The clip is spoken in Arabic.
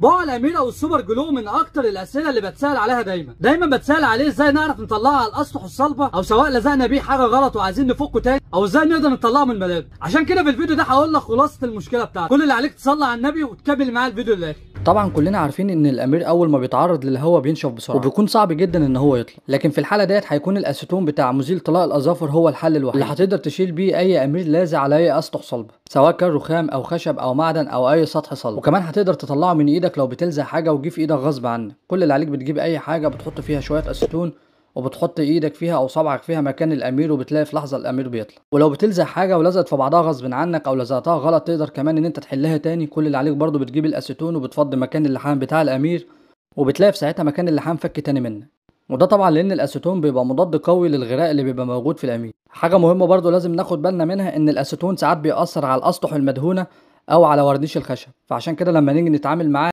بقى الامير او السوبر جلو من اكتر الاسئله اللي بتسال عليها دايما بتسال عليه ازاي نعرف نطلعه على الاسطح الصلبه، او سواء لزقنا بيه حاجه غلط وعايزين نفكه تاني، او ازاي نقدر نطلعه من الملابس. عشان كده في الفيديو ده هقول لك خلاصه المشكله بتاعتك. كل اللي عليك تصلي على النبي وتكمل معايا الفيديو للاخر. طبعا كلنا عارفين ان الامير اول ما بيتعرض للهواء بينشف بسرعه وبيكون صعب جدا ان هو يطلع، لكن في الحاله ديت هيكون الاسيتون بتاع مزيل طلاء الاظافر هو الحل الوحيد اللي هتقدر تشيل بيه اي امير لازق على اي اسطح صلبه، سواء كان رخام او خشب او معدن او اي سطح صلب. وكمان هتقدر تطلعه من ايدك لو بتلزق حاجه وجي في ايدك غصب عنك. كل اللي عليك بتجيب اي حاجه بتحط فيها شويه اسيتون وبتحط ايدك فيها او صبعك فيها مكان الامير، وبتلاقي في لحظه الامير بيطلع. ولو بتلزق حاجه ولزقت في بعضها غصب عنك او لزقتها غلط تقدر كمان ان انت تحلها تاني. كل اللي عليك برضو بتجيب الاسيتون وبتفضي مكان اللحام بتاع الامير، وبتلاقي في ساعتها مكان اللحام فك تاني منك. وده طبعا لان الاسيتون بيبقى مضاد قوي للغراء اللي بيبقى موجود في الامير. حاجه مهمه برضو لازم ناخد بالنا منها ان الاسيتون ساعات بيأثر على الاسطح المدهونه او على ورنيش الخشب، فعشان كده لما نيجي نتعامل معاه